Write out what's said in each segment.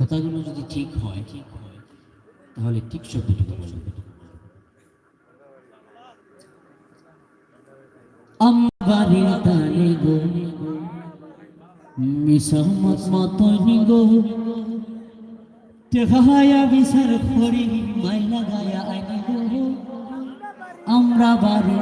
কথাগুলো যদি ঠিক হয় তাহলে ঠিক শব্দটুকু বলবে। আমবাড়ির তালে গো মিসমত মতনি গো টেহায়া বিচার করি মাই লাগায়া আইনি গো আমরা বাড়ি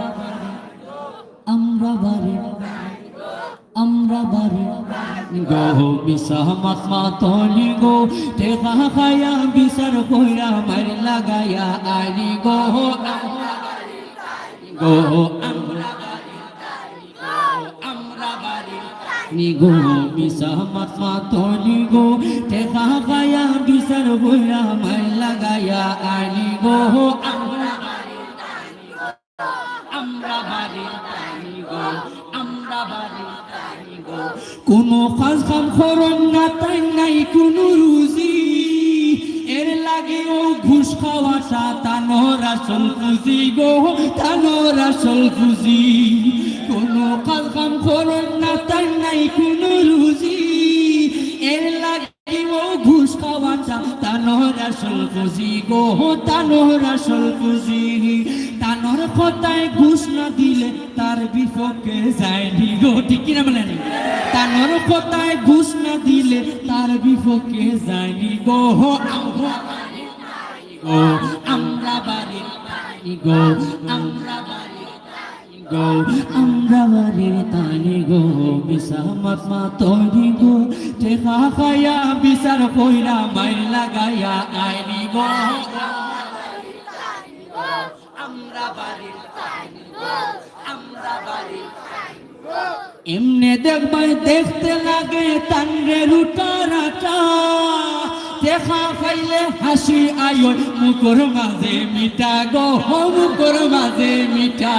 গো মিসমত মতনি গো টেহায়া বিচার কইরা মাই লাগায়া আইনি গো নিগো মিসমত মতনি গো টেকা গায়া বিচার বইরা মাই লাগায়া আনি গো আমরা বাড়ি কোনো কাজ কাম করন না তাই নাই কোনো রুজি এর লাগে ও ঘুষ খাওয়াটা তানোর আসল খুঁজি গো তানোর আসল খুঁজি কোনো কাজ কাম করন না তাই নাই কোনো রুজি এর লাগে ও ঘুষ খাওয়াটা তানোর আসল খুঁজি গো তানোর আসল খুঁজি তানোর কথায় ঘুষ না দিলে তার বিপক্ষে যায়নি গো ঠিক কিনা বলেন তানোর কথায় ঘুষ না দিলে তার বিপক্ষে যায়নি গো আমরা বাড়ি গো আমরা বাড়ির তানি গো মিসমত মতনি গো টেকা খায়া বিচার কইরা মাই লাগায়া আইনি গো আমরা বাড়ির এমনে দেখবাই দেখতে লাগে তান্ডে রুটারাটা দেখা পাইলে হাসি আয় মুখর মাঝে মিঠা গো মুখর মাঝে মিঠা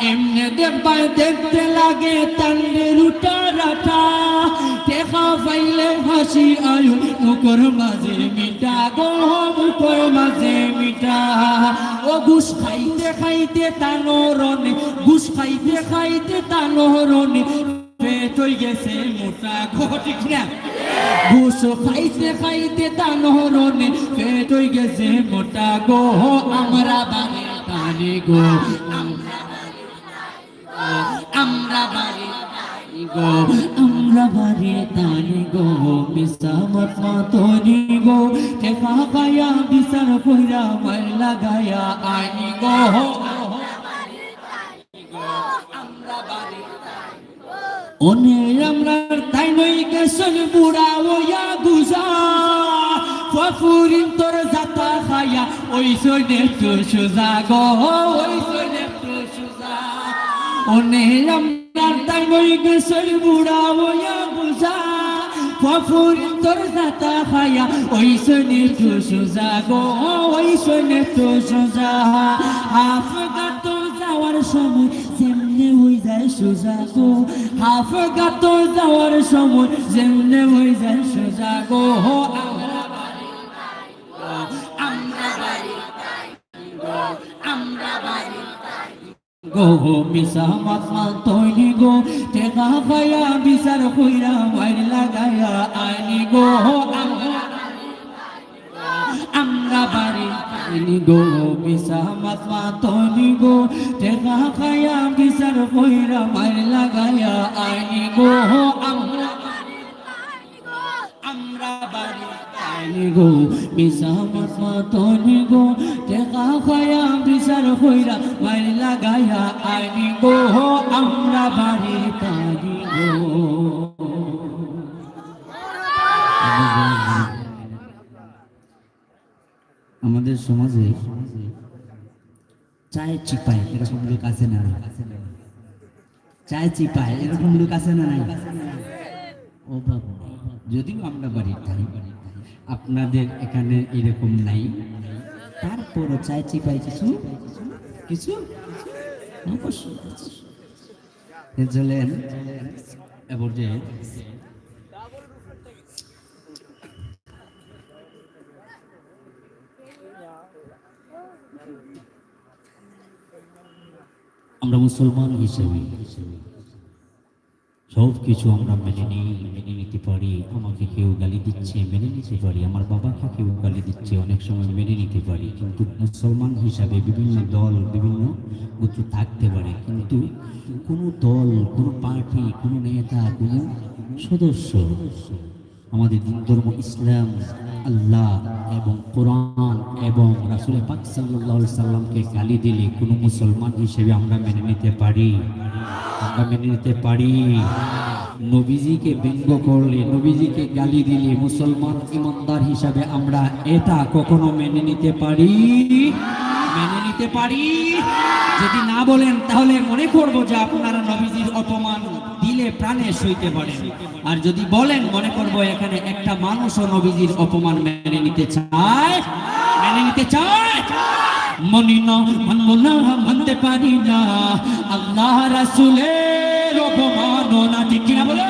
এমনে দেখবাই দেখতে লাগে তান্ডে রুটারাটা দেখা পাইলে হাসি আয় মুখর মাঝে মিঠা গো মুখর মাঝে মিঠা ও ঘুষ খাইতে খাইতে তানোরনে ঘুষ খাইতে খাইতে তানোরনে পেট হই গেছে মোটা গো ঠিক না ঘুষ খাইতে খাইতে তানোরনে পেট হই গেছে মোটা গো আমরা বাড়ি তানি গো আমরা বাড়ি গো আমরা বাড়ি তানি গো মিসমত মতনি গো টেকা গায়া বিচার কইরা মাই লাগায়া আইনি গো ওনে আমরা তাই নই গেছন বুড়া ওয়া গুজা ফফুরিন তোর জাতা খায়া ওই সইনে তো সুজা গো ওই সইনে তো সুজা ওনে আমরা তাই নই গেছন বুড়া ওয়া গুজা ফফুরিন তোর জাতা খায়া ওই সইনে তো সুজা গো ওই সইনে তো সুজা আফগাত যাওয়ার সময় যেমনে হয়ে যায় সোজা গো আফগাত যাওয়ার সময় যেমনে হয়ে যায় সোজা গো গো মিসমত মতনি গো টেকা খায়া বিচার কইরা মাইর লাগায়া আইনি গো আমরা বাড়ি গো মিসমত মতনি গো টেকা খায়া বিচার কইরা মাইর লাগায়া আইনি গো আমরা বাড়ি গো মিসমত মতনি গো টেকা খায়া বিচার কইরা মাইর লাগায়া আইনি গো আমরা বাড়ি তানি গো আমাদের সমাজে চায়ের চিপায় এরকম লোক আছে না চায়ের চিপায় এরকম লোক আছে না নাই ও বাবা যদিও আমরা বাড়ির থাকি আপনাদের এখানে এরকম নাই তারপরও চায়ের চিপায় কিছু কিছু অবশ্যই চলেন এবার যে আমরা মুসলমান হিসেবে সব কিছু আমরা মেনে নিই, মেনে নিতে পারি। আমাকে কেউ গালি দিচ্ছে, মেনে নিতে পারি। আমার বাবাকে কেউ গালি দিচ্ছে, অনেক সময় মেনে নিতে পারি। কিন্তু মুসলমান হিসাবে বিভিন্ন দল, বিভিন্ন গোত্র থাকতে পারে, কিন্তু কোনো দল, কোনো পার্টি, কোনো নেতা, কোনো সদস্য আমাদের দিন ধর্ম ইসলাম, আল্লাহ এবং কোরআন এবং রাসূল পাক সাল্লাল্লাহু আলাইহি সাল্লামকে গালি দিলে কোনো মুসলমান হিসেবে আমরা মেনে নিতে পারি? আমরা মেনে নিতে পারি? নবীজিকে ব্যঙ্গ করলে, নবীজিকে গালি দিলে মুসলমান ইমানদার হিসাবে আমরা এটা কখনো মেনে নিতে পারি? মেনে নিতে পারি? যদি না বলেন তাহলে মনে করব যে আপনারা নবীজির অপমান দিলে প্রাণে সইতে পারেন, আর যদি বলেন মনে করব এখানে একটা মানুষও নবীজির অপমান মেনে নিতে চায়, মেনে নিতে চায়। মানি না, মানব না, মানতে পারি না আল্লাহ রাসূলের অপমাননা, ঠিক কিনা বলে?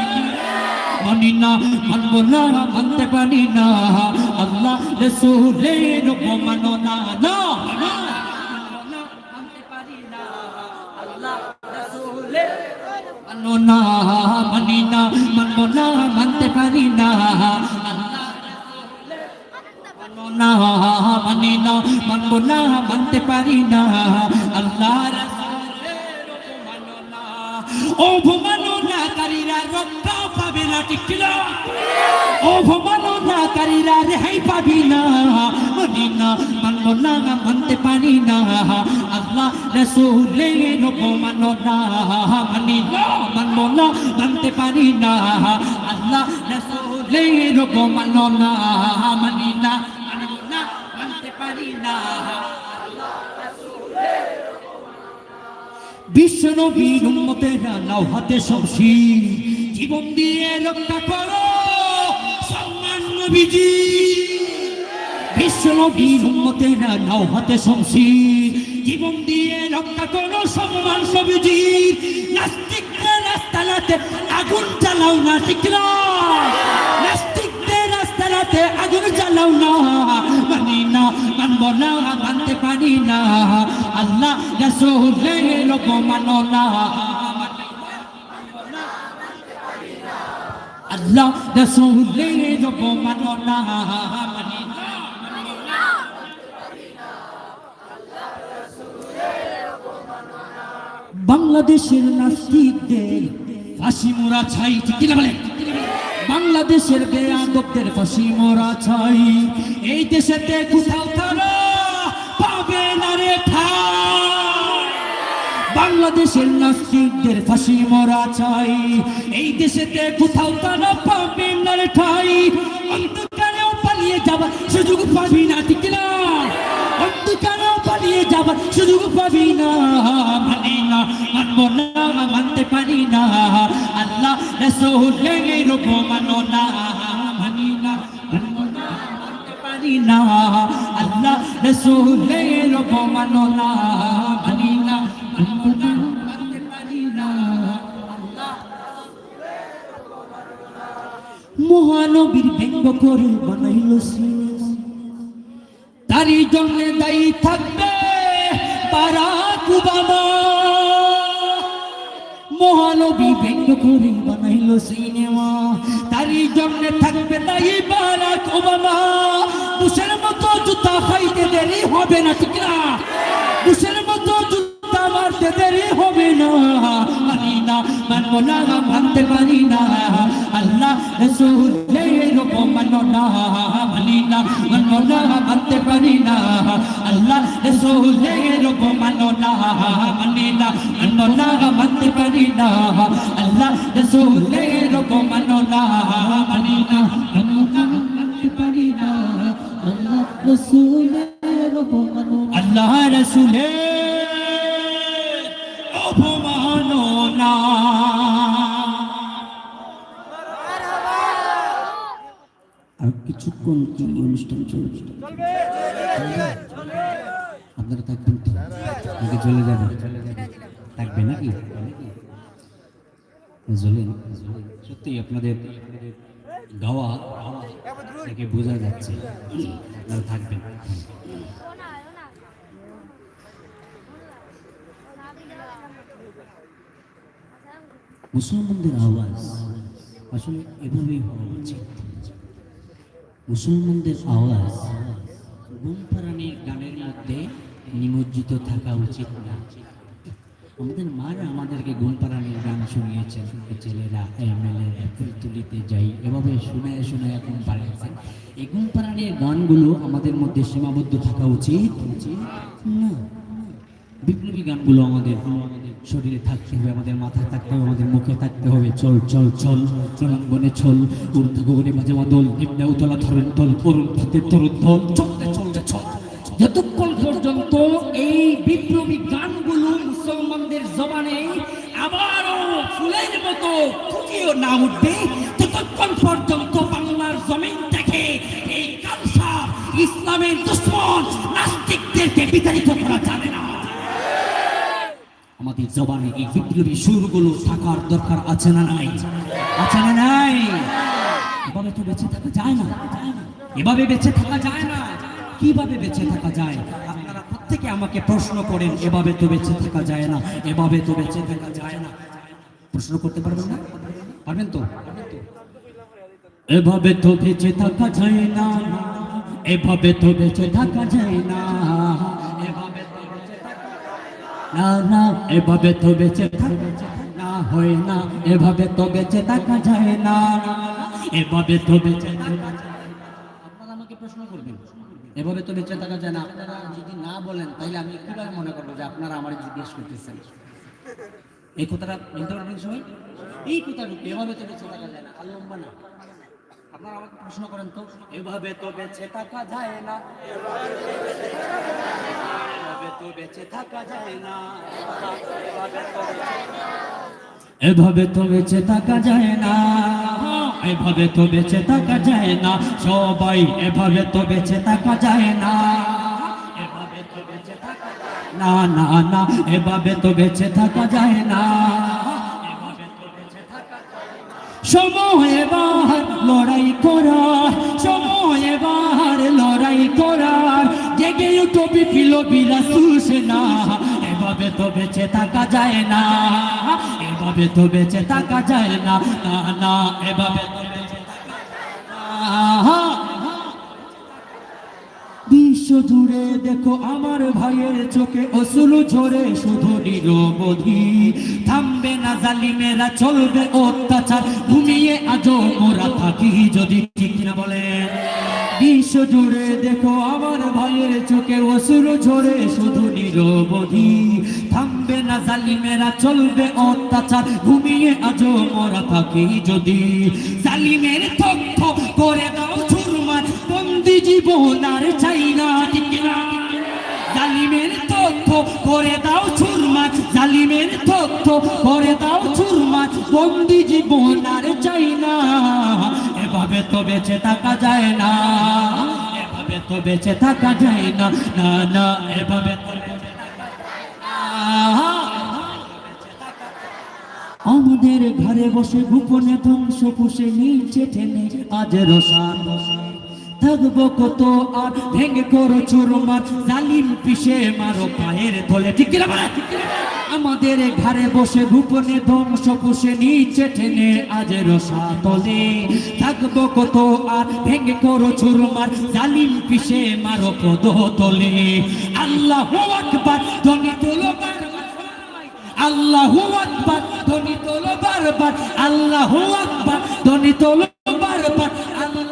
মানি না, মানব না, মানতে পারি না আল্লাহ রাসূলের অপমাননা, না না মানি না, মানব না, মানতে পারি না না মানি না, মানব না, মানতে পারি না আল্লাহ রাসূলের অপমাননা। অপমাননাকারীরা রক্ষা পাবে না, ঠিক কিনা? অপমাননাকারীরা রেহাই পাবি না। মানি না, মানব না, মানতে পারি না আল্লাহ রাসূলের অপমাননা। মানি না, মানব না, মানতে পারি না আল্লাহ রাসূলের অপমাননা। মানি না, মানব না, মানতে পারি না আল্লাহ রাসূলের অপমাননা। বিশ্ব নবীর উম্মতেরা নাও হাতে শমশির, জীবন দিয়ে রক্ষা করো সম্মান নবীজি। বিশ্ব নবীর উম্মতেরা নাও হাতে শমশির, জীবন দিয়ে রক্ষা করো সম্মান নবীজি। নাস্তিকদের রাস্তাতে আগুন জ্বালাও না, ঠিক না? নাস্তিকদের রাস্তাতে আগুন জ্বালাও না। মানি না, মানব না, মানতে পারি না আল্লাহ রাসূলের অপমাননা। আল্লাহ রাসূলের অপমাননা। মানি না, বাংলাদেশের নাস্তিকদের ফাঁসি মোরা চাই, ঠিক কিনা বলে? বাংলাদেশের বেয়াদবদের ফাঁসি মোরা চাই। এই দেশেতে কোথাও তারা পাবে না রে ঠাই। বাংলাদেশের নাস্তিকদের ফাঁসি মোরা চাই। এই দেশেতে কোথাও তারা পাবে না রে ঠাই। অন্ধকারেও পালিয়ে যাবার সুযোগ পাবি না, ঠিক কিনা? অন্ধকারেও পালিয়ে যাবার সুযোগ পাবি না। মানি না, মানব না, মানতে পারি না আল্লাহ রাসূলের অপমাননা। মানি না, মানব না, মানতে পারি না আল্লাহ রাসূলের অপমাননা। মানি না, মানব না, মানতে পারি না আল্লাহ রাসূলের অপমাননা। মহানবীর ব্যঙ্গ করে বানাইল সিনেমা, তারই জন্য দায়ী থাকবে বারাক ওবামা। মহানবী ব্যঙ্গ করে বানাইল সিনেমা, তারই জন্য থাকবে দায়ী বারাক ওবামা। বুশের মতো জুতা খাইতে দেরি হবে না, ঠিক না? বুশের মতো জুতা মারতে দেরি হবে না। মানি না, মানব না, মানতে পারি না আল্লাহ রাসূলের অপমাননা। মানি না, মানব না, মানতে পারি না আল্লাহ রাসূলের অপমাননা। মানি না, মানব না, মানতে পারি না আল্লাহ রাসূলের অপমাননা। মানি না, মানব না, মানতে পারি না আল্লাহ রাসূলের অপমাননা। আল্লাহ রাসূলের অপমাননা। আর কিছুক্ষণ কি অনুষ্ঠান চলবে? আপনারা থাকবেন নাকি চলে যাবেন? থাকবে নাকি? সত্যি আপনাদের গাওয়া থেকে বোঝা যাচ্ছে আপনারা থাকবেন। মুসলমানদের আওয়াজ আসলে এভাবেই হওয়া উচিত। মুসলমানদের আওয়াজ ঘুমপাড়ানির গানের মধ্যে নিমজ্জিত থাকা উচিত না। আমাদের মারা আমাদেরকে ঘুমপাড়ানির গান শুনিয়েছেন, ছেলেরা এমএলএ তুলিতে যাই এভাবে শুনে শুনে এখন পাড়িয়েছেন। এই ঘুমপাড়ানির গানগুলো আমাদের মধ্যে সীমাবদ্ধ থাকা উচিত না। বিপ্লবী গানগুলো আমাদের শরীরে থাকতে হবে, আমাদের মাথায় থাকতে হবে, আমাদের মুখে থাকতে হবে। চল চল চল চলাঙ্গনে ছল, ঊর্ধ্ব গগনে মাঝে মাদল, নিম্নে উতলা ধরেন তল, অরুণ ভাতের তরুণ ধল, চলতে চলতে চল। যতক্ষণ পর্যন্ত এই বিপ্লবী গানগুলো মুসলমানদের জবানে আবারও ফুলের মতো ফুটিয়ে না উঠবে, ততক্ষণ পর্যন্ত বাংলার জমিন থেকে এই কালসাপ ইসলামের দুশমন নাস্তিকদেরকে বিতাড়িত করা যাবে না। আমাদের জবানে এই বিপ্লবী সুরগুলো থাকার দরকার আছে না নাই? আছে না নাই? এভাবে তো বেঁচে থাকা যায় না, এভাবে বেঁচে থাকা যায় না। কিভাবে বেঁচে থাকা যায়? আপনারা প্রত্যেকে আমাকে প্রশ্ন করেন, এভাবে তো বেঁচে থাকা যায় না, এভাবে তো বেঁচে থাকা যায় না। প্রশ্ন করতে পারবেন না? পারবেন তো? এভাবে তো বেঁচে থাকা যায় না, এভাবে তো বেঁচে থাকা যায় না, এভাবে তো বেঁচে থাকা না না, এভাবে তো বেঁচে থাকা না হয় না, এভাবে তো বেঁচে থাকা যায় না, এভাবে তো বেঁচে থাকা। আপনারা আমাকে প্রশ্ন করবেন, এভাবে তো বেঁচে থাকা যায় না। আপনারা যদি না বলেন তাহলে আমি কিভাবে মনে করবো যে আপনারা আমার জিজ্ঞেস করতেছেন? এই কথাটা বলতে পারবেন সবাই? এই কথাটুকু, এভাবে তো বেঁচে থাকা যায় না, আর লম্বা না। আপনারা আমাকে প্রশ্ন করেন তো, এভাবে তো বেঁচে থাকা যায় না, এভাবে তো বেঁচে থাকা যায় না, এভাবে তো বেঁচে থাকা যায় না, এভাবে তো বেঁচে থাকা যায় না, সবাই এভাবে তো বেঁচে থাকা যায় না, এভাবে তো বেঁচে থাকা না না না, এভাবে তো বেঁচে থাকা যায় না, এভাবে তো বেঁচে থাকা। সময় এবার লড়াই করার, সময় এবার লড়াই করার, জেগে উঠো বিপ্লবীরা সুসেনা, এভাবে তো বেঁচে থাকা যায় না, এভাবে তো বেঁচে থাকা যায় না, না না, এভাবে তো বেঁচে থাকা যায় না। বিশ্ব জুড়ে দেখো আমার ভাইয়ের চোখে অশ্রু ঝরে শুধু নিরবধি, থামবে না জালিমেরা, চলবে অত্যাচার, ঘুমিয়ে আজও মোরা থাকি যদি, ঠিক না বলেন? বিশ্ব জুড়ে দেখো আমার ভাইয়ের চোখে অশ্রু ঝরে শুধু নিরবধি, থামবে না জালিমেরা, চলবে অত্যাচার, ঘুমিয়ে আজও মোরা থাকি যদি। জালিমের তথ্য করে দাও চুরমার, বন্দি জীবন আর চাই না, ঠিক না? জালিমের তথ্য করে দাও চুরমার, জালিমের তথ্য করে দাও চুরমার, বন্দি জীবন আর চাই না, এভাবে তো বেঁচে থাকা যায় না, এভাবে তো বেঁচে থাকা যায় না, না না, এভাবে তো বেঁচে থাকা যায় না। আমাদের ঘরে বসে গোপনে ধ্বংস পুষে নিচে টেনে আজ রসান, থাকবো কত আর ভেঙে করো চুরমার, জালিম পিষে মারো পায়ের তলে, ঠিক না? আমাদের ঘরে বসে গোপনে ধ্বংস পুষে নিচে টেনে আজ রসা তলে, থাকবো কত আর ভেঙে করো চুরমার, জালিম পিষে মারো পদ তলে। আল্লাহু আকবার ধ্বনি তোলো বারবার, আল্লাহু আকবার ধ্বনি তোলো বারবার, আল্লাহু আকবার ধ্বনি তোলো বারবার, আল্লাহ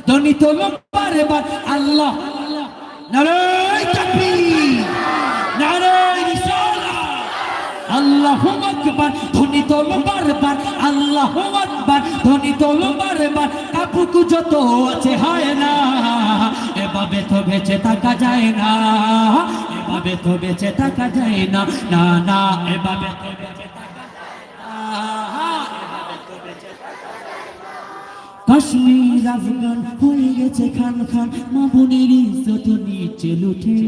ধ্বনি তোলো বারবার, আল্লাহ। নারায়ে তাকবীর, নারায়ে রিসালাত, আল্লাহু আকবার ধ্বনি তোলো বারবার, আল্লাহু আকবার ধ্বনি তোলো বারবার, কাপুক যত আছে হয় না, এভাবে তো বেঁচে থাকা যায় না, এভাবে তো বেঁচে থাকা যায় না, না না, এভাবে তো বেঁচে থাকা যায় না, এভাবে তো বেঁচে থাকা যায় না। কাশ্মীর আফগান হয়ে গেছে খান খান, মা বোনের ইজ্জত নিচে লুঠে।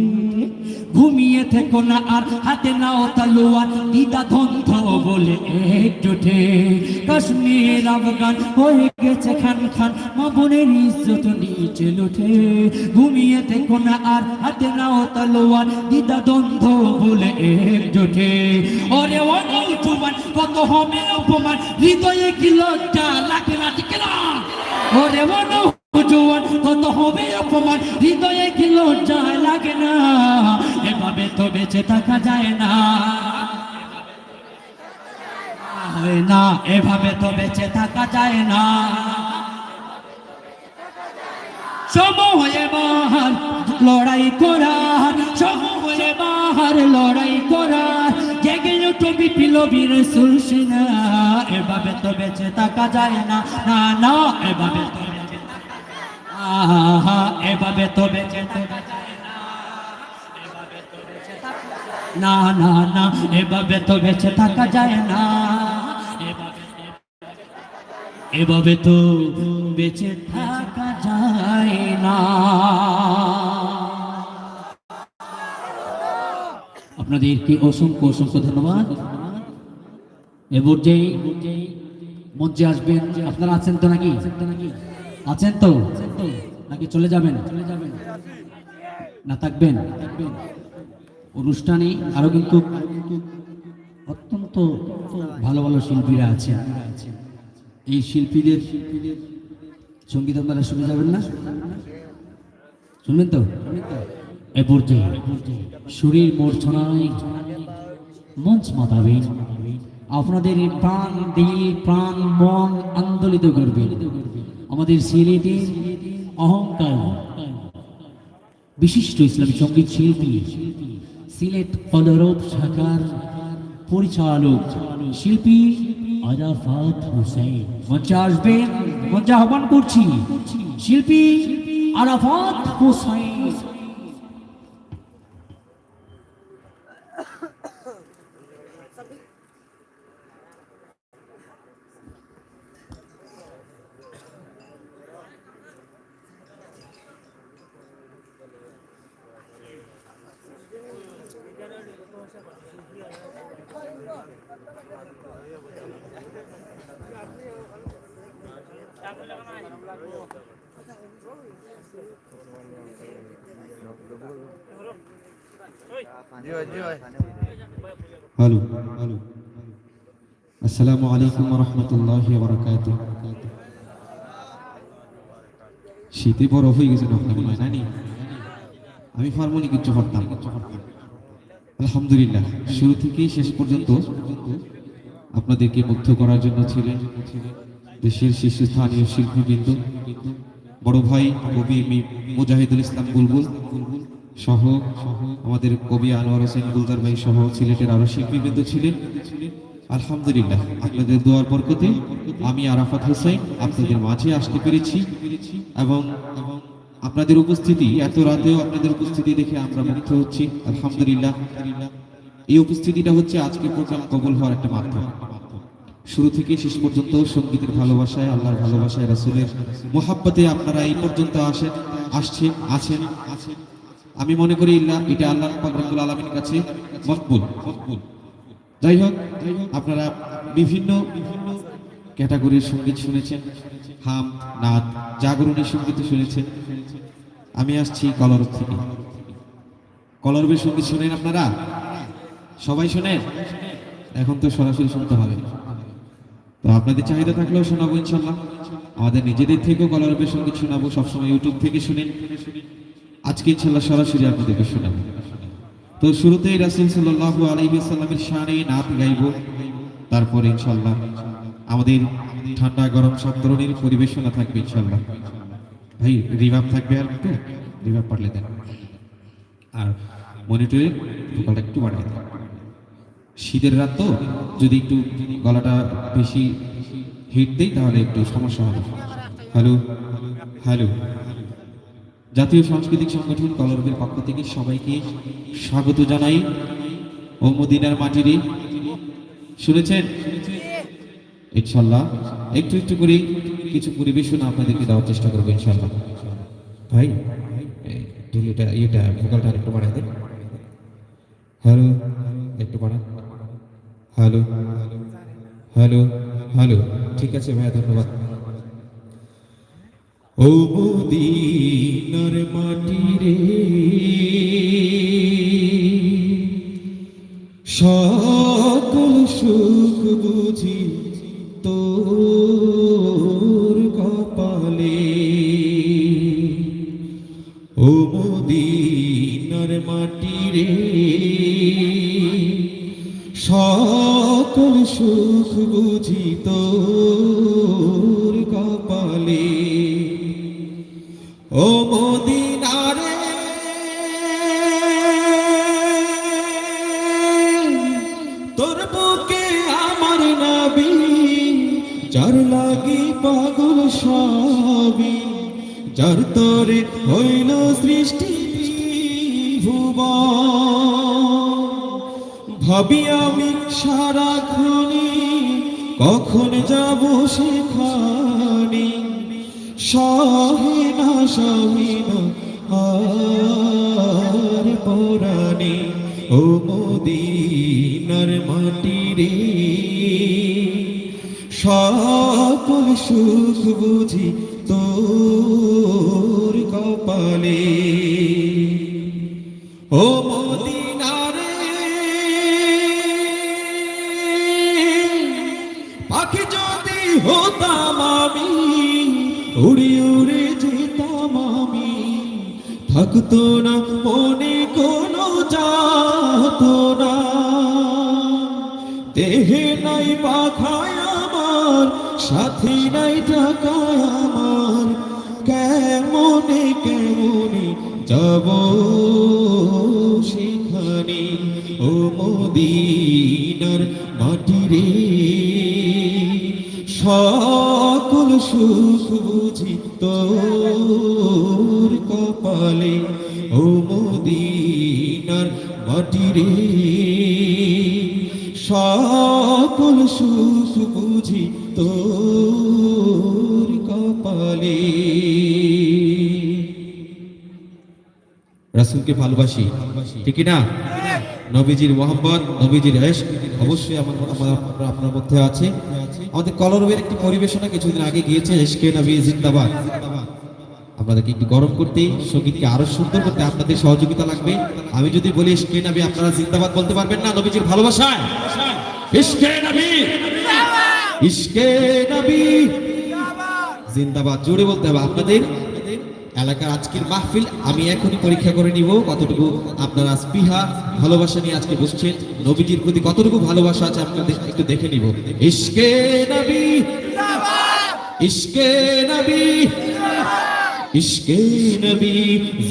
ঘুমিয়ে থেকো না আর হাতে নাও তলোয়ার, দিদা ধন্ধ বলে একজোটে। কাশ্মীর আফগান হয়ে গেছে খান খান, মা বোনের ইজ্জত নিচে লুঠে। ঘুমিয়ে থেকো না আর হাতে নাও তলোয়ার, দিদা ধন্ধ বলে একজোটে। ওরে ও নৌজওয়ান কত হবে অপমান, হৃদয়ে কি লজ্জা লাগে না, ঠিক না? ওরে ও নৌজওয়ান কত হবে অপমান, হৃদয়ে কি লজ্জা লাগে না? এভাবে তো বেঁচে থাকা যায় না, হয় না, এভাবে তো বেঁচে থাকা যায় না। সময় বাহার লড়াই করার, সময় বাহার লড়াই করার, জেগে উঠো বিপ্লবীর সুরসেনা। এভাবে তো বেঁচে থাকা যায় না, না না, এভাবে তো বেঁচে থাকা যায় না, এভাবে তো বেঁচে থাকা যায় না, এভাবে তো বেঁচে থাকা না, না না, এভাবে তো বেঁচে থাকা যায় না, এভাবে তো বেঁচে থাকা যায় না। আপনাদেরকে অসংখ্য অসংখ্য ধন্যবাদ। এবার যে মঞ্চে আসবেন, আপনারা আছেন তো নাকি? আছেন তো নাকি চলে যাবেন না থাকবেন? অনুষ্ঠানে আরো কিন্তু অত্যন্ত ভালো ভালো শিল্পীরা আছেন। এই শিল্পীদের সঙ্গীত আপনারা শুনে যাবেন না? শুনবেন তো? এ পর্যায়ে শরীর মূর্ছনায় মঞ্চ মাতাবেন, আপনাদের প্রাণ দিল প্রাণ মন আন্দোলিত করবে আমাদের সিলেটের অহংকার বিশিষ্ট ইসলামী সঙ্গীত শিল্পী, সিলেট কলরব শাখার পরিচালক শিল্পী আরাফাত হোসেন। মঞ্চে আসবেন, মঞ্চে আহ্বান করছি শিল্পী আরাফাত হোসেন। হ্যালো হ্যালো, আসসালামু আলাইকুম ওয়া রাহমাতুল্লাহি ওয়া বারাকাতুহু। শীতে বড় হয়ে গেছে না মনে হয় নানি? আমি ফার্মনি কিছু করতাম। আলহামদুলিল্লাহ, শুরু থেকেই শেষ পর্যন্ত আপনাদেরকে মুগ্ধ করার জন্য ছিলেন দেশের শীর্ষস্থানীয় শিল্পীবৃন্দ, বড় ভাই কবি মুজাহিদুল ইসলাম বুলবুল সহ আমাদের কবি আনোয়ার হোসেন গুলজার ভাই সহ সিলেটের আরো শিল্পীবৃন্দ ছিলেন। আলহামদুলিল্লাহ, আপনাদের দোয়ার বরকতে আমি আরাফাত হোসেন আপনাদের মাঝে আসতে পেরেছি এবং আপনাদের উপস্থিতি, এত রাতেও আপনাদের উপস্থিতি দেখে আমরা মুগ্ধ হচ্ছি। আলহামদুলিল্লাহ, এই উপস্থিতিটা হচ্ছে আজকের প্রোগ্রাম কবুল হওয়ার একটা মাধ্যম। শুরু থেকে শেষ পর্যন্ত সঙ্গীতের ভালোবাসায়, আল্লাহর ভালোবাসায়, রাসূলের মুহাব্বতে আপনারা এই পর্যন্ত আছেন। আমি মনে করি এটা আল্লাহ পাক রব্বুল আলামিনের কাছে মকবুল। যাই হোক, আপনারা বিভিন্ন ক্যাটাগরির সঙ্গীত শুনেছেন, হাম, নাদ, জাগরণী সঙ্গীত শুনেছেন। আমি আসছি কলরব থেকে। কলরবের সঙ্গীত শুনেন আপনারা? সবাই শোনেন? এখন তো সরাসরি শুনতে হবে, তো আপনাদের চাহিদা থাকলেও শোনাবো ইনশাল্লাহ। আমাদের নিজেদের থেকেও কলরবের সঙ্গীত শোনাবো, সবসময় ইউটিউব থেকে শুনেন। আজকে ইনশাল্লাহ সরাসরি আপনাদেরকে শোনাবো। তো শুরুতেই রাসূল সাল্লাল্লাহু আলাইহি ওয়াসাল্লামের শানে নাত গাইব, তারপরে ইনশাল্লাহ আমাদের ঠান্ডা গরম সব ধরনের পরিবেশনা থাকবে ইনশাল্লাহ। ভাই রিভাব থাকবে, আর একটু রিভাব পারলে দেন, আর মনিটরে ভোকালটা একটু বাড়িয়ে দেন। শীতের রাত তো, যদি একটু গলাটা বেশি হিট দেই তাহলে একটু সমস্যা হবে। হ্যালো হ্যালো, জাতীয় সাংস্কৃতিক সংগঠন কলরবের পক্ষ থেকে সবাইকে স্বাগত জানাই। ও মদিনার মাটিরে শুনেছেন ইনশাল্লাহ, একটু একটু করে কিছু পরিবেশনা আপনাদেরকে দেওয়ার চেষ্টা করবো ইনশাআল্লাহ। ভাই এটা ভোকালটা একটু বাড়াই দেন। হ্যালো, একটু বাড়ান। হ্যালো হ্যালো হ্যালো, ঠিক আছে ভাইয়া, ধন্যবাদ। ও মদিনার মাটি রে, সকল সুখ বুঝি তোর কপালে। ও মদিনার মাটি রে, সকল সুখ বুঝি তোর কপালে। ও মদিনারে, তোর বুকে আমার নবী, যার লাগি পাগল সবই, যার তরে হইল সৃষ্টি ভুবন। ভাবি আমি সারাক্ষণি কখন যাব সেখানে, সহিনা সহিনা আর পরাণে। ও মদিনার মাটি রে, সকল সুখ বুঝি তোর কপালে। ও মদিনারে, পাখি যদি হতাম আমি, উড়ে উড়ে যেতাম আমি, থাকতো না মনে কোনো যাতনা। দেহে নাই পাখায় আমার, সাথী নাই টাকায় আমার, কেমনে কেমনে যাব সেখানে। ও মদিনার মাটি রে, সকল সুখ বুঝি তোর কপালে। ও মদিনার মাটি রে, সকল সুখ বুঝি তোর কপালে। রাসূলকে ভালোবাসি, ঠিক না? নবীজির মোহাম্মদ, নবীজির ইশক অবশ্যই আপনার মধ্যে আছে। আমাদের কলরবের একটি পরিবেশনা কিছুদিন আগে গিয়েছে, ইশকে নবী জিন্দাবাদ। আপনাদেরকে একটু গরম করতে, সঙ্গীতকে আরো সুন্দর করতে আপনাদের সহযোগিতা লাগবে। আমি যদি বলি ইশকে নবী, আপনারা জিন্দাবাদ বলতে পারবেন না? নবীজির ভালোবাসায় ইশকে নবী, ইশকে নবী জিন্দাবাদ জোরে বলতে হবে। আপনাদের এলাকার আজকের মাহফিল আমি এখনই পরীক্ষা করে নিব কতটুকু আপনারা স্পৃহা ভালোবাসা নিয়ে আজকে বসছেন, নবীজির প্রতি কতটুকু ভালোবাসা আছে আপনাদের একটু দেখে নিব। ইশকে নবী জিন্দাবাদ, ইশকে নবী, ইশকে নবী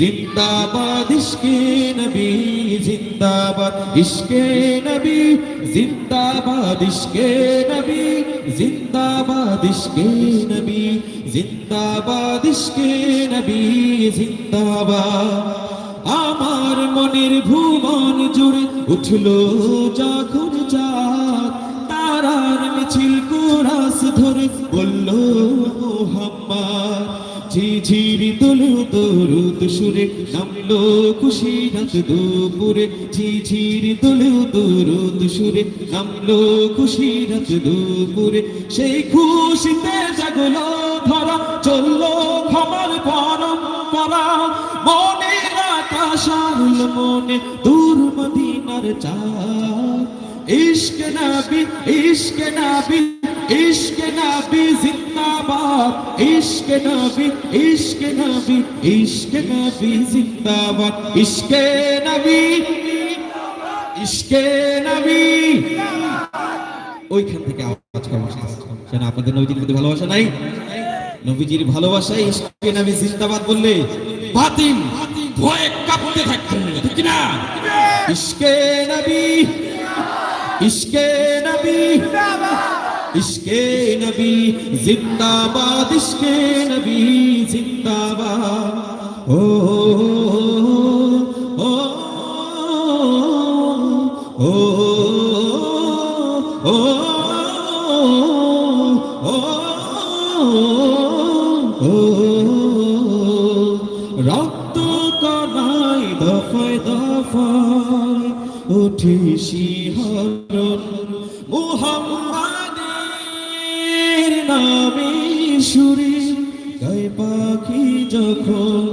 জিন্দাবাদ, ইশকে নবী জিন্দাবাদ, ইশকে নবী জিন্দাবাদ, ইশকে নবী জিন্দাবাদ, ইশকে নবী জিন্দাবাদ, ইশকে নবী জিন্দাবাদ। আমার মনের ভুবন জুড়ে উঠলো যখন চাঁদ, তারার মিছিল কোরাস ধরে বলল মুহাম্মদ। ঝিঝিরি দোলো দরুদ সুরে নামলো খুশি রাত দুপুরে, ঝিঝিরি দোলো দরুদ সুরে নামলো খুশি রাত দুপুরে। সেই খুশিতে জাগলো ধরা, চললো ক্ষমার পরম্পরা, মনের আকাশ আরল মনে দূর মদিনার চাঁদ। ইশকে নবী, ইশকে নবী, ইশকে নবী জিন্দাবাদ, ইশকে নবী, ইশকে নবী, ইশকে নবী জিন্দাবাদ, ইশকে নবী, ইশকে নবী। ওইখান থেকে আওয়াজ করা আসছে, কেন আপনাদের নবীজির প্রতি ভালোবাসা নাই? নবীজির ভালোবাসায় ইশকে নবী জিন্দাবাদ বললে বাতিল ভয়ে কাঁপতে থাকবে, ঠিক না? ইশকে নবী, ইশকে নবী, ইশকে নবী জিন্দাবাদ, ইশকে নবী জিন্দাবাদ। ও ও ও ও ও ও ওঠে শিহরণ মুহাম্মাদের নামে সুরে গায়ে পাখি যখন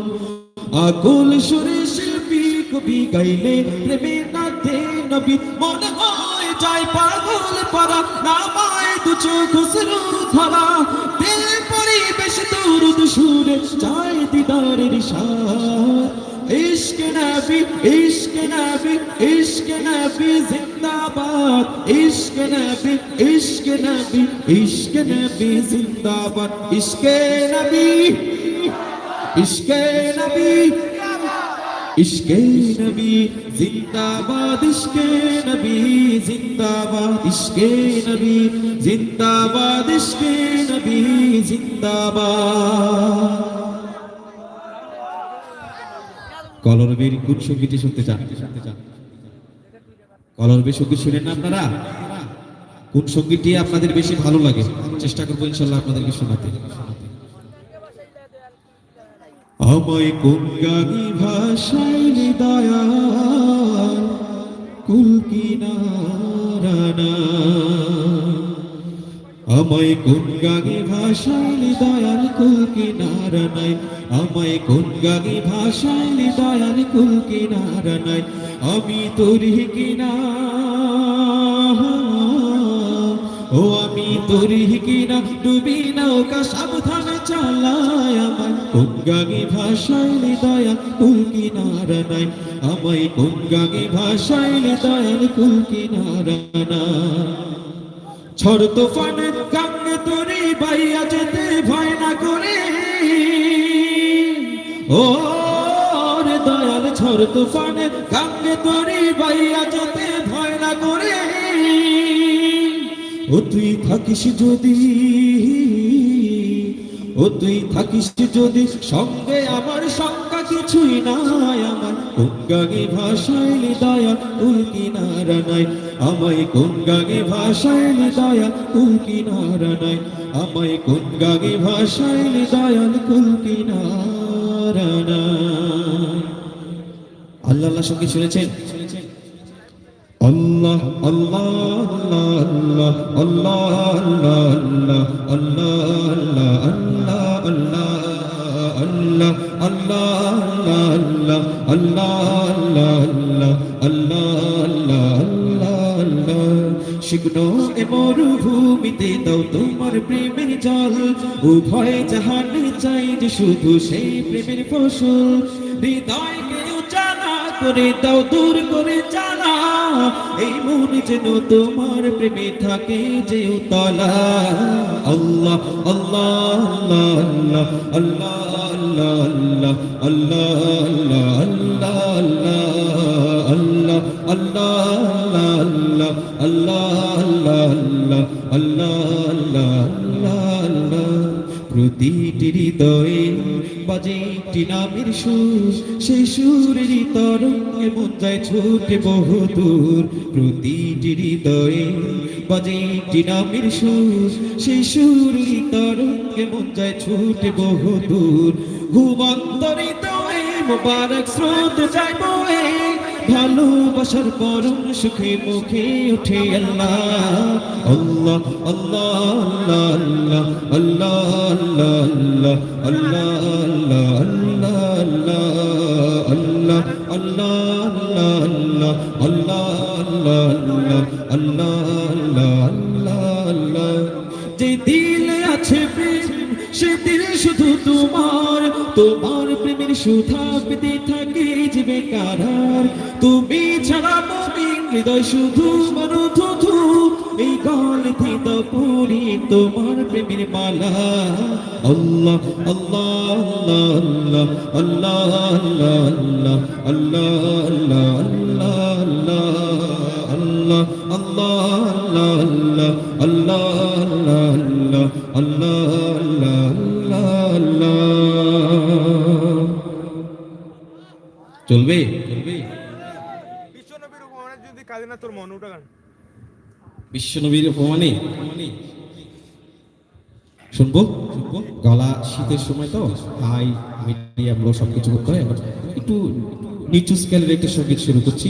আকুল সুরে শিল্পী কবি গাইলে প্রেমে নাথে নবী মনে হয় যায় পাগল পারা নামায় দু চোখ অশ্রু ধারা দিল পরিবেশ দরুদ সুরে চায় দিদারের সাথ इश्क नबी इश्क नबी इश्क नबी जिंदाबाद इश्क नबी इश्क नबी इश्क नबी जिंदाबाद इश्क नबी इश्क नबी इश्क नबी जिंदाबाद इश्क नबी जिंदाबाद इश्क नबी जिंदाबाद इश्क नबी जिंदाबाद কলরবের কোন সঙ্গীটি শুনতে চান কলরবের সঙ্গীত শুনেন না আপনারা কোন সঙ্গীতটি আপনাদের বেশি ভালো লাগে চেষ্টা করবো ইনশাআল্লাহ আপনাদেরকে শোনাতে আমায় কোন গানি ভাষায় দয়াল কুল কিনারানা আমায় কোন গানে ভাষায় দয়াল কুল কিনারা নাই আমায় কোন গানে ভাষায় দয়াল কুল কিনারা নাই আমি তোরই কিনা ও আমি তোরই কিনা ডুবি নৌকা সাবধানে চালায় আমায় কোন গানে ভাষায় দয়াল কুল কিনারা নাই আমায় কোন গানে ভাষায় দয়াল কুল কিনারা নাই ঝড় তুফানে গাঙ্গে তোরে বাইয়া যেতে ভয় না করে ও রে দয়াল ঝড় তুফানে গাঙ্গে তোরে বাইয়া যেতে ভয় না করে ও তুই থাকিস যদি ও তুই থাকিস যদি সঙ্গে আমার শঙ্কা কিছুই নাই আমার কোন গানে ভাষায় দয়া কুল কিনারা নাই আমায় কোন গানে ভাষায় দয়া কুল কিনারা নাই আমায় কোন গানে ভাষায় দয়া কুল কিনারা নাই আল্লাহ আল্লাহ সঙ্গে শুনেছেন আল্লাহ আল্লাহ আল্লাহ আল্লাহ আল্লাহ আল্লাহ আল্লাহ আল্লাহ আল্লাহ আল্লাহ আল্লাহ আল্লাহ আল্লাহ আল্লাহ শুকনো এ মরুভূমিতে দাও তোমার প্রেমের জল উভয় জাহানে চাই যে শুধু সেই প্রেমের ফসল হৃদয়কে উজালা করে দাও দূর করে জানা এই মন যেন তোমার প্রেমে থাকে যে উতলা আল্লাহ আল্লাহ আল্লাহ আল্লাহ আল্লাহ আল্লাহ আল্লাহ আল্লাহ আল্লাহ আল্লাহ আল্লাহ আল্লাহ আল্লাহ প্রতিটি হৃদয়ে বাজে একটি নামের সুর সেই সুরের তরঙ্গে মন যায় ছুটে বহুদূর প্রতিটি হৃদয়ে বাজে একটি নামের সুর সেই সুরের তরঙ্গে মন যায় ছুটে বহুদূর ঘুমন্ত হৃদয়ে মোবারক স্রোত যায় বয়ে ভালোবাসার পরম সুখে মুখে ওঠে আল্লাহ আল্লাহ আল্লাহ আল্লাহ আল্লাহ আল্লাহ আল্লাহ আল্লাহ আল্লাহ আল্লাহ আল্লাহ আল্লাহ আল্লাহ যে দিলে আছে প্রেম সে দিল শুধু তোমার তোমার প্রেমের সুধা পেতে থাকে জীবে কারার তুমি ছাড়া মুমিন হৃদয় শুধু মরুধু এই গলিতে তো পুরি তোমার প্রেমের মালা আল্লাহ আল্লাহ আল্লাহ আল্লাহ আল্লাহ আল্লাহ আল্লাহ আল্লাহ আল্লাহ আল্লাহ আল্লাহ চলবে বিশ্বনবীর উপমানে যদি কাজে না তোর মন উঠা গান বিশ্বনবীর উপমানে শুনবো গলা শীতের সময় তো হাই মিডিয়াম লো সবকিছু করতে হয় একটু নিচু স্কেলের একটা সঙ্গীত শুরু করছি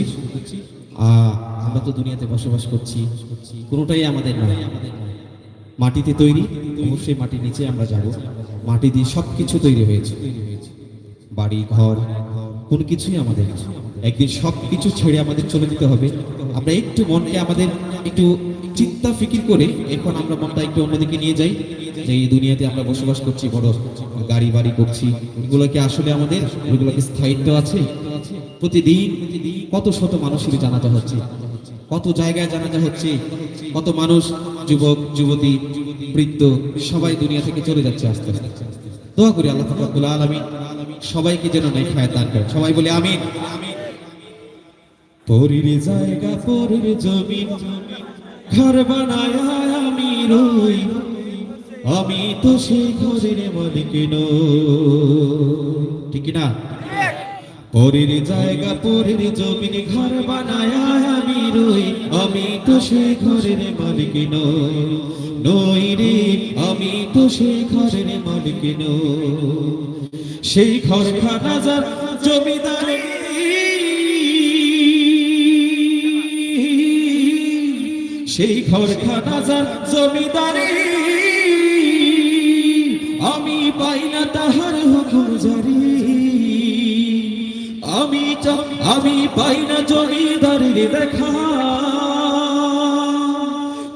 আমরা তো দুনিয়াতে বসবাস করছি, কোনোটাই আমাদের নয়। মাটিতে তৈরি, অবশ্যই মাটির নিচে আমরা যাব। মাটি দিয়ে সবকিছু তৈরি হয়েছে, বাড়ি ঘর কোনো কিছুই আমাদের না। একদিন সবকিছু ছেড়ে আমাদের চলে যেতে হবে। আমরা একটু মনকে আমাদের একটু চিন্তা ফিকির করে এখন আমরা মনটা একটু অন্যদিকে নিয়ে যাই, যে এই দুনিয়াতে আমরা বসবাস করছি, বড় গাড়ি বাড়ি করছি, এগুলো কি আসলে আমাদের? এগুলো কি স্থায়িত্ব আছে? প্রতিদিন কত শত মানুষের জানাজা হচ্ছে, কত জায়গায় জানাজা হচ্ছে, কত মানুষ, যুবক যুবতী বৃদ্ধ সবাই দুনিয়া থেকে চলে যাচ্ছে আস্তে আস্তে। দোয়া করি আল্লাহ রাব্বুল আলামিন সবাইকে যেন নেক হায়াত দান করেন। সবাই বলি আমিন। পরের জায়গা পরের জমিন ঘর বানায় আমি রই, আমি তো সেই ঘরের মালিক নই। ঠিক না? পরের জায়গা পরের জমিন ঘর বানায় আমি রই, আমি তো সেই ঘরের মালিক নই রে, আমি তো সেই ঘরের মালিক নই। সেই ঘর খানা যার জমিদারি, সেই ঘর খানা যার জমিদারি, আমি পাই না তাহার হুকুম জারি, আমি পাই না জমিদারের দেখা,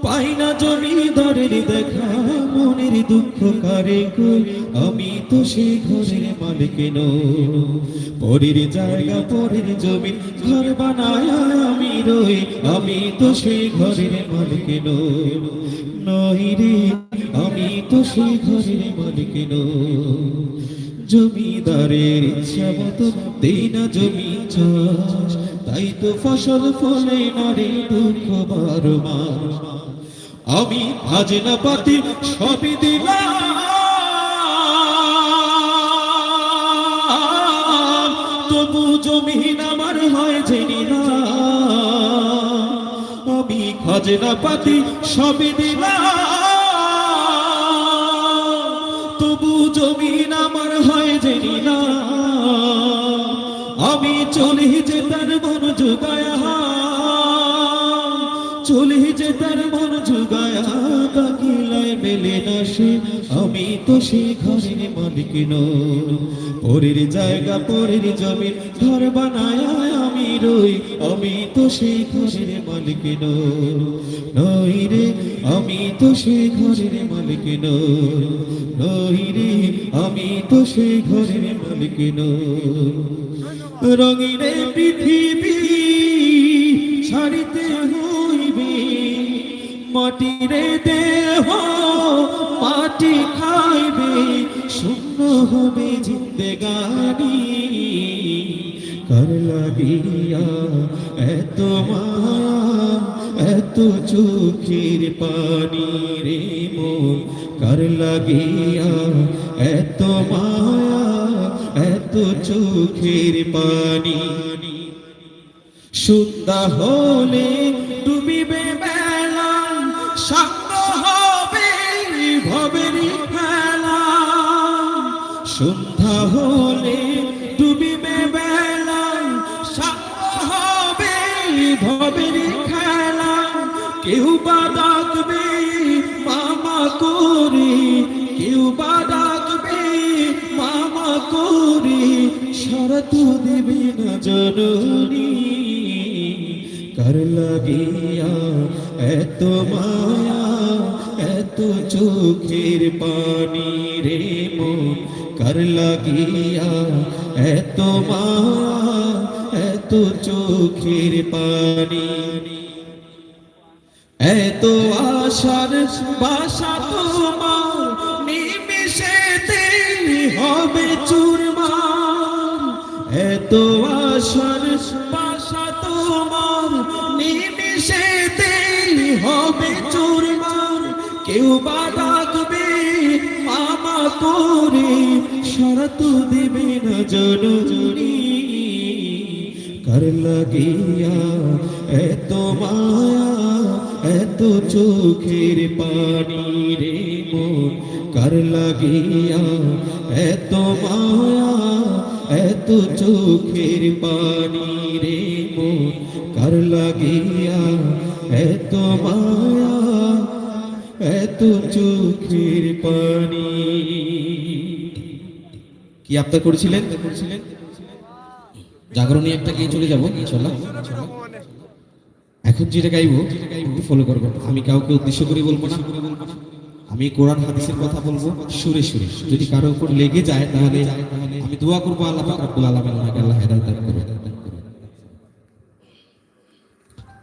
পাই না জমিদারের দেখা, মনের দুঃখ কারে কই, আমি তো সেই ঘরের মালিক নই। পরের জায়গা পরের জমিন ঘর বানায় আমি রই, আমি তো সেই ঘরের মালিক নই রে, আমি তো সেই ঘরের মালিক নই। জমিদারের ইচ্ছা মতো দেই না জমি চাষ, তাই তো ফসল ফলে না রে দুঃখ বারো মাস। আমি খাজনা পাতি সবই দিলাম, তবু জমিন আমার হয় জেনি না। আমি খাজনা পাতি সবই দিলাম, তবু জমিন আমার হয় জেনি না। আমি চলি যে তার মন জুগায়া, চলি যে তার মন জুগায়া, বাকিলায় মেলে না সে, আমি তো সেই ঘরের মালিক নই। পরের জায়গা পরের জমিন ঘর বানায় আমি রই, আমি তো সেই ঘরের মালিক নই রে, আমি তো সেই ঘরের মালিক নই রে, আমি তো সেই ঘরের মালিক নই। রঙিনে পৃথিবী ছাড়িতে হইবে, মাটিরে দেহ মাটি খাইবে, শূন্য হবে জিন্দেগানি। কার লাগিয়া এত মায়া এত চোখের পানি রে মন, কার লাগিয়া এত মায়া এত চোখের পানি। সন্ধ্যা হলে ডুবিবে বেলা, সাঙ্গ হবে ভবের খেলা। সন্ধ্যা হলে ডুবিবে বেলা, সাঙ্গ হবে ভবের খেলা। কেউ বা ডাকবে মামা করে, কেউ বা ডাকবে মামা করে, সারা তো দেবে না জননী। কার লাগিয়া এত মায়া এত চোখের পানি রে মন, কার লাগিয়া এত মায়া এত চোখের পানি। এত আশার বাসা তোমার নিমিষেতে হবে চুরমার, এত আশার বাসা তোমার নিমিষেতে হবে চুরমার। কেউ বা ডাকবে মামা করে, সারা তো দেবে না জননী। কার লাগিয়া এত মায়া এত চোখের পানি রে মন, কার লাগিয়া এত মায়া এত এত চোখের পানি রে মন কার লাগিয়া, এত মায়া এত চোখের পানি। কি আবদার করেছিলেন? জাগরণী একটা গিয়ে চলে যাবো ইনশাআল্লাহ। এখন যেটা গাইবো একটু ফলো করবেন। আমি কাউকে উদ্দেশ্য করে বলবো না, আমি কোরআন হাদিসের কথা বলবো সুরে সুরে। যদি কারো উপর লেগে যায় তাহলে আমি দোয়া করবো আল্লাহ পাক রব্বুল আলামিন ওনাকে আল্লাহ হেদায়েত দান করুন।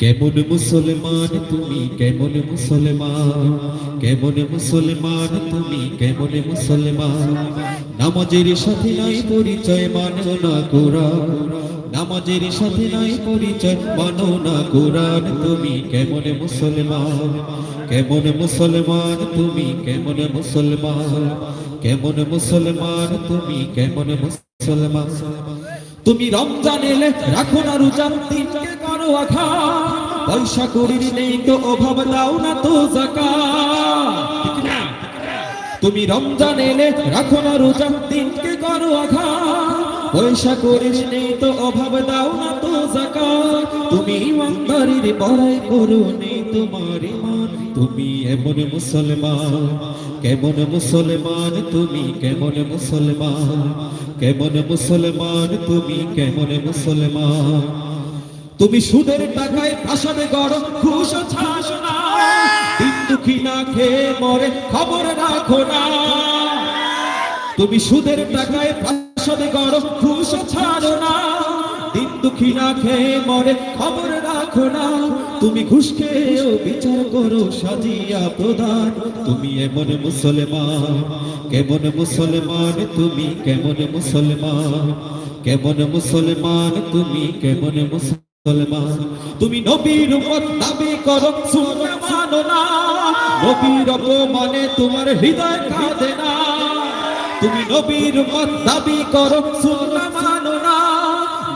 কেমন মুসলমান তুমি, কেমন মুসলমান, কেমন মুসলমান তুমি, কেমন মুসলমান। নামাজের সাথে নাই পরিচয়, মানো না কোরআন। নামাজের সাথে নাই পরিচয়, মানো না কোরআন। তুমি কেমন মুসলমান, কেমন মুসলমান তুমি, কেমন মুসলমান, কেমন মুসলমান তুমি, কেমন মুসলমান। তুমি রমজান এলে রাখো না রোজা, দিনকে করো আঘাত। পয়সা কড়ির নেই তো অভাব, দাও না তো যাকাত। তুমি রমজান এলে রাখো না রোজা, দিনকে করো আঘাত। পয়সা কড়ির নেই তো অভাব, দাও না তো যাকাত। তুমি ইমানদারির বড়াই করো, নেই তোমার ঈমান। তুমি এমন মুসলমান, কেমন মুসলমান তুমি, কেমন মুসলমান, কেমন মুসলমান তুমি, কেমন মুসলমান। তুমি সুদের টাকায় প্রাসাদে গড়, ঘুষ ছাস না। দিন দুঃখী না খেয়ে মরে, খবর রাখো না। তুমি সুদের টাকায় প্রাসাদে গড়, ঘুষ ছাড়ো না। দিন দুঃখী না খেয়ে মরে, খবর রাখো না। তুমি ঘুষ খেয়েও বিচার করো সাজিয়া প্রদান। তুমি এমন মুসলমান, কেমন মুসলমান তুমি, কেমন মুসলমান, কেমন মুসলমান তুমি, কেমন মুসলমান। তুমি নবীর উম্মত দাবি করো, সুন্নাহ মানো না। নবীর অপমানে তোমার হৃদয় কাঁদে না। তুমি নবীর উম্মত দাবি করো, সুন্নাহ মানো না।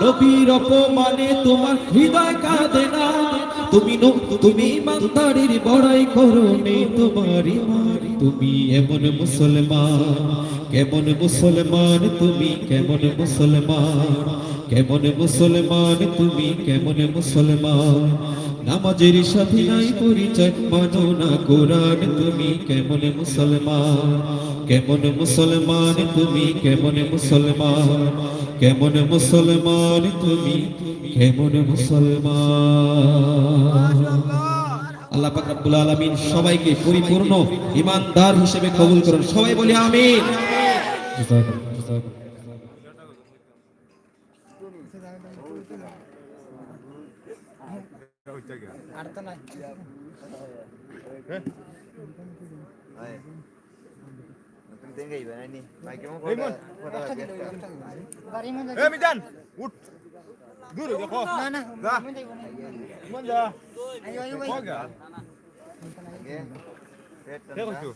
নবীর অপমানে তোমার হৃদয় কাঁদে না। তুমি ইমানদারির বড়াই করো, নেই তোমার ঈমান। তুমি এমন মুসলমান, কেমন মুসলমান তুমি, কেমন মুসলমান, কেমন মুসলমান তুমি, কেমন মুসলমান। নামাজের সাথে নাই পরিচয়, মানো না কোরআন। তুমি কেমন মুসলমান, কেমন মুসলমান তুমি, কেমন মুসলমান, কেমন মুসলমান তুমি, কেমন মুসলমান। আল্লাহ পাক রব্বুল আলামিন সবাইকে পরিপূর্ণ ঈমানদার হিসেবে কবুল করুন। সবাই বলি আমিন। মিজান উঠ দূর দেখো না যা মন যা हो गया देखो क्यों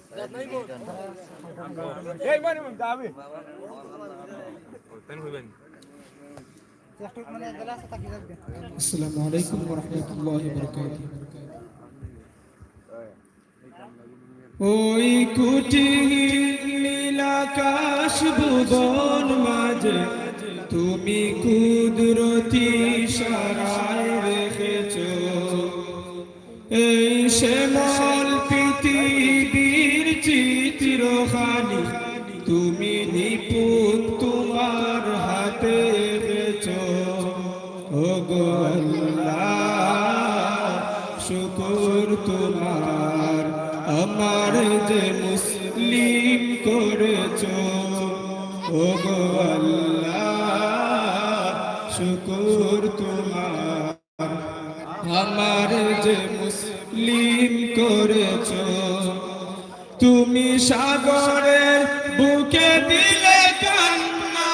এই মানে মন যাবে তেন হইবেন আসসালামু আলাইকুম ওয়া রাহমাতুল্লাহি ওয়া বারাকাতুহু। ওই কুটির নীল আকাশ ভুবন মাঝে তুমি কুদরতি ইশারায় রেখেছো। এই শ্যামল পৃথিবীর চিত্রখানি তুমি নিপুণ তোমার হাতে রেখেছো। ওগো আল্লাহ শুকর তোমার, আমার যে মুসলিম করেছো। ওগো আল্লাহ শুকর তোমার, আমার যে মুসলিম করেছো। তুমি সাগরের বুকে দিলে কান্না,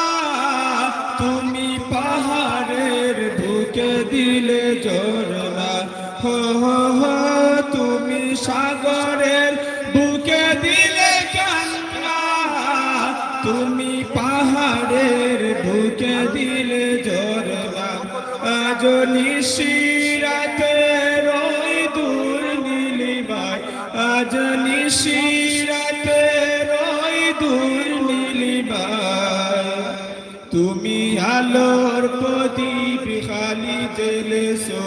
তুমি পাহাড়ের বুকে দিলে ঝরনা। হো হো হো তুমি সাগরের বুকে দিলে কান্না, তুমি পাহাড়ের বুকে দিলে ঝরনা। আজ নিশিরাতে রই দূর নীলিমায়, আজ নিশিরাতে রই দূর নীলিমায়। তুমি আলোর প্রদীপ খালি জ্বেলেছো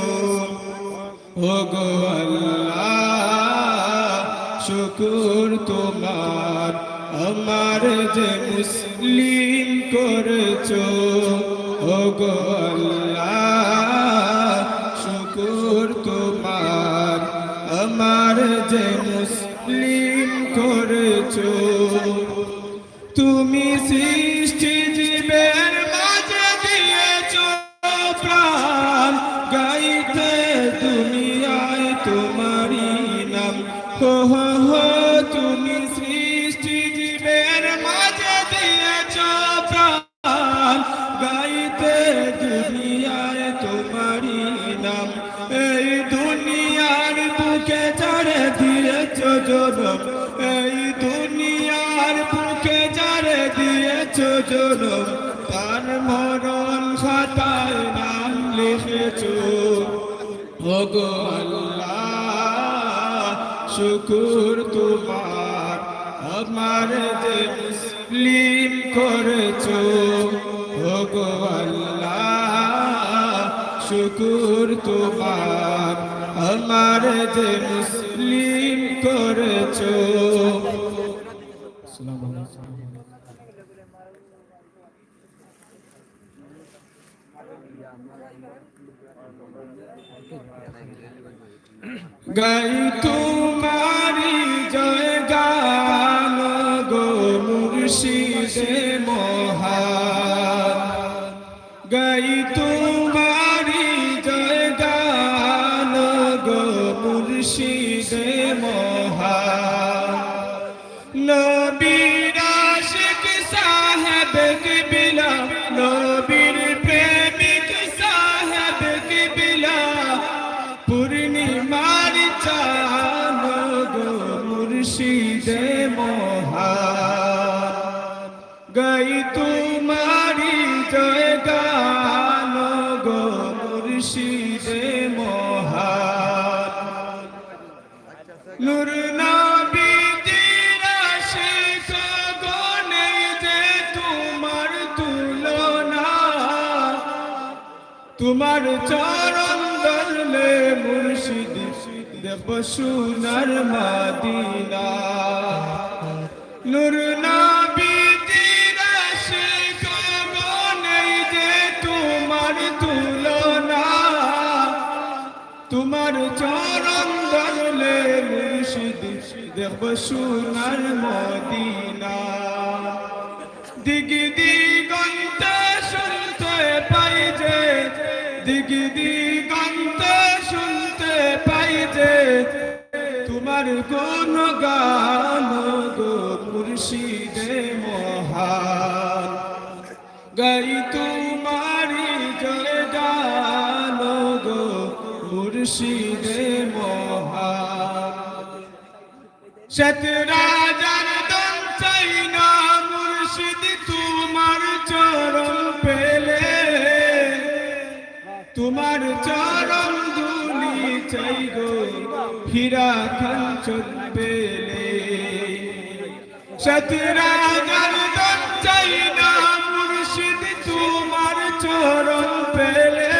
ওগো আল্লাহ শুকুর তোমার আমার যে মুসলিম করেছো ওগো আল্লাহ শুকুর তোমার আমার যে মুসলিম করেছো তুমি সৃষ্টি জীবের মাঝে দিয়েছো প্রাণ গাইতে দুনিয়ায় তোমারই নাম হো হো হো তুমি সৃষ্টি জীবের মাঝে দিয়েছো প্রাণ গাইতে দুনিয়ায় তোমারই নাম এই দুনিয়ার বুকে চড়ে দিয়েছো জনম এই দুনিয়ার বুকে চড়ে দিয়েছো জনম তার মরণ খাতায় নাম লিখেছো ওগো আল্লাহ শুকুর তোমার আমার যে মুসলিম করেছো ওগো আল্লাহ শুকুর তোমার আমার যে মুসলিম করেছো গাই তোমারি জয় গান গো মুর্শিদে মহান গাই তোমারি জয় গান গো মুর্শিদে মহান নবীর আশিক সাহেব কিবলা নবীর প্রেমিক সাহেব কিবলা পূর্ণিমার চাঁদ গো মুর্শিদে মহান গাই তোমারি জয় গান গো মুর্শিদে মহান নূর নবীর আশিক গনে যে তোমার তুলনা তোমার চরণ ধরলে মুর্শিদ দেব সোনার মদিনা নূর নবীর আশিক গনে যে তোমার তুলনা তোমার চরণ ধরলে মুর্শিদ দেব সোনার মদিনা দিগ দিগন্তে শুনতে পাই যে দিগ দিগন্তে শুনতে পাই যে তোমার কোন গান গো মুর্শিদে মহান গাই তোমারি জয় গান গো মুর্শিদে মহান শত রাজার দম চাই না মুর্শিদ তোমার চরণ পেলে তোমার চরণ ধুলি চাই গো হীরা কাঞ্চন পেলে শত রাজার দম চাই না মুর্শিদ তোমার চরণ পেলে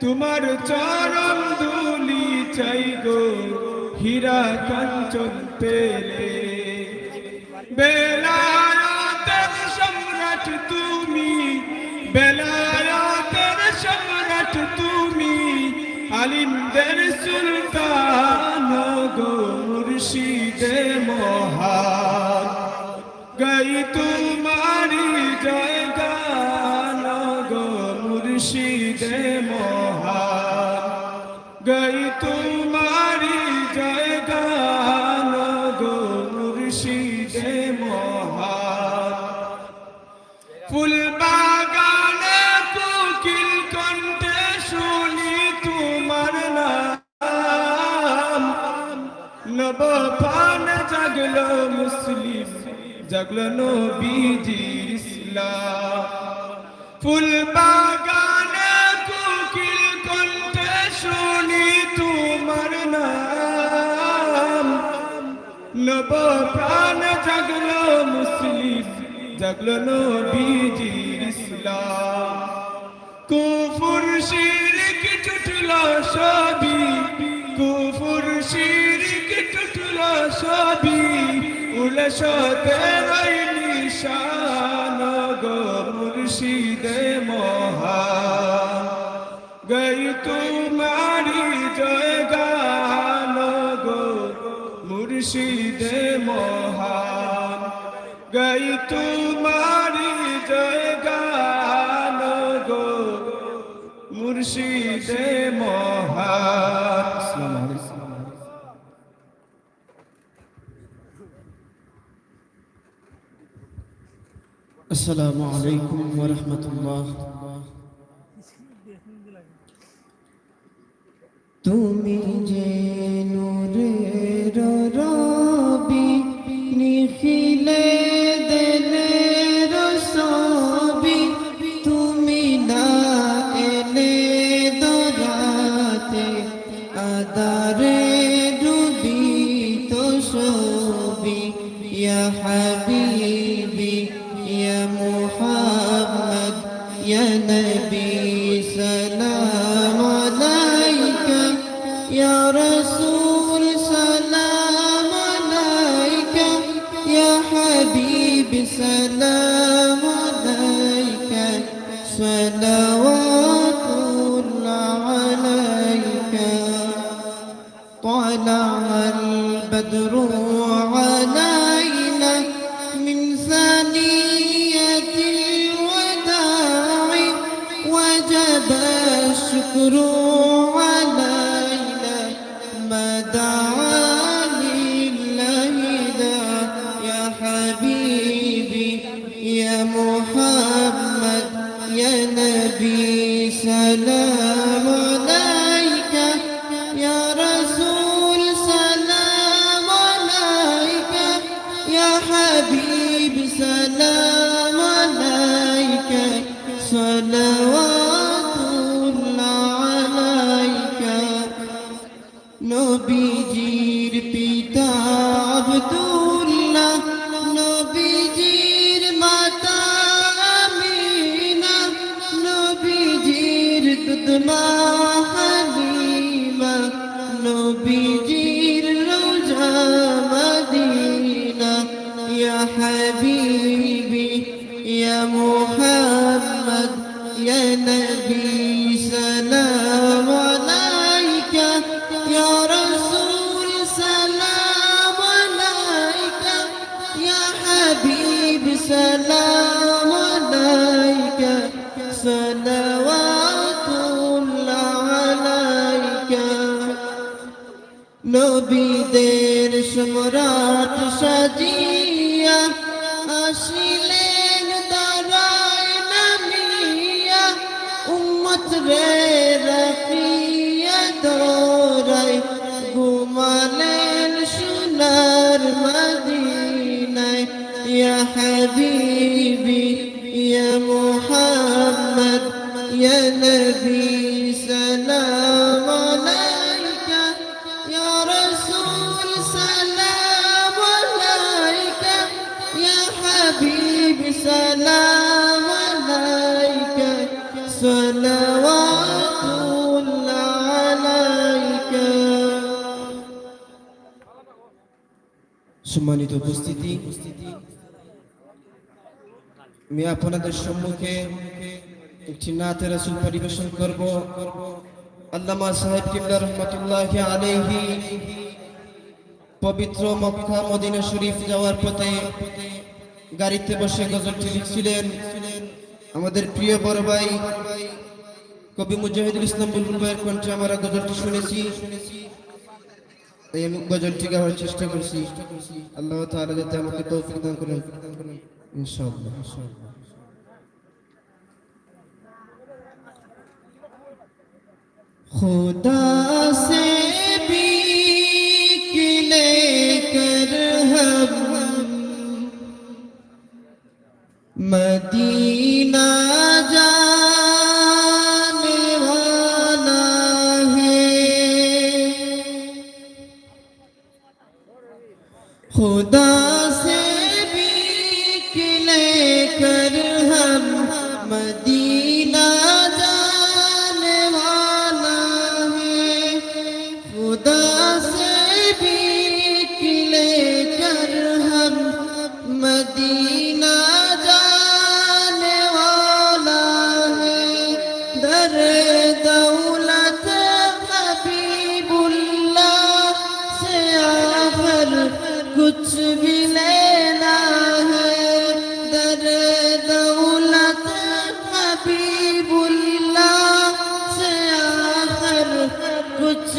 তোমার চরণ ধুলি চাই গো হীরা কাঞ্চন পেলে বেলায়েতের সম্রাট তুমি বেলায়েতের সম্রাট তুমি আলিমদের সুলতান গো মুর্শিদে মহান গাই তোমারি জয় গান গো মুর্শিদে মহান গাই তোমারি জয় গান গো মুর্শিদে মহান ফুল বাগানে কোকিল কণ্ঠে শুনি তোমার নাম নব পান জাগলো মুসলিম জাগলো নবীজির ইসলাম ফুল বাগানে কোকিল কণ্ঠে শুনি তোমার নাম নব প্রাণ জাগলো মুসলিম জাগলো নবীজির ইসলাম কুফর শিরক টুটলো সবই কুফর শিরক টুটলো সবই উলসতে রই নিশান গো মুর্শিদে মহান গই তোমারি জয় গান গো মুর্শিদে মহান গই তোমারি জয় গান গো মুর্শিদে মহান। আসসালামু আলাইকুম। আসসালামু আলাইকুম ওয়া রাহমাতুল্লাহ। তুমি যে নূরের রবি নিখিলে দিলের ছবি তুমি না এলে দরাতে আদারে ডুবি তো ছবি ইয়া হাবিবি ইয়া মুহাম্মদ ইয়া নবী সালাম আলাইকা ইয়া রাসূল সালাম আলাইকা ইয়া হাবিব সালাম আলাইকা সালাওয়াতুল্লাহ আলাইকা طلع البدر علينا من ثنية الوداع وجب الشكر علينا ما دعا لله داع يا حبيبي يا محمد يا نبي سلام عليك يا رسول سلام عليك يا حبيب سلام عليك صلوات الله عليك নবীজির পিতা আব্দুল্লাহ নবীজির মাতা আমিনা নবীজির দুধমা হালিমা নবীজির রওজা মদিনা ইয়া হাবিবি ইয়া মুহাম্মদ ইয়া নবী সালাম আলাইকা ইয়া রাসূল সালাম আলাইকা ইয়া হাবিব সালাম আলাইকা সালাওয়াতুল্লাহ আলাইকা নবীদের সম্রাট সাজিয়া আসিলেন দারায় নামিয়া উম্মত রে রাখিয়া দরায় ঘুমালেন সোনার মদিনায় ইয়া হাবিবি ইয়া মুহাম্মদ ইয়া নবী সালাম আলাইকা ইয়া রাসূল সালাম আলাইকা ইয়া হাবিব সালাম আলাইকা সালাওয়াতুল্লাহ আলাইকা। সম্মানিত উপস্থিতি, আমি আপনাদের সম্মুখে একটি নাতে রাসূল পরিবেশন করব। আল্লামা সাহেব কিবলা রহমাতুল্লাহি আলাইহি পবিত্র মক্কা মদিনা শরীফ যাওয়ার পথে গাড়িতে বসে গজলটি লিখছিলেন। আমাদের প্রিয় বড় ভাই কবি মুজাহিদুল ইসলাম বুলবুল ভাইয়ের কণ্ঠে আমরা গজলটি শুনেছি, তাই আমি গজলটি গাওয়ার চেষ্টা করছি। আল্লাহ তাআলা যাতে আমাকে তৌফিক দান করেন ইনশাআল্লাহ। खुदा से भीख लेकर हम मदीना जाने वाला है। खुदा से भीख ले मदीना जाने वाला है खुदा से भी लेकर हम मदीना जाने वाला है दर दौलत हबीबुल्लाह से आखिर कुछ भी लेना है दर दौलत हबीबुल्लाह से आखिर कुछ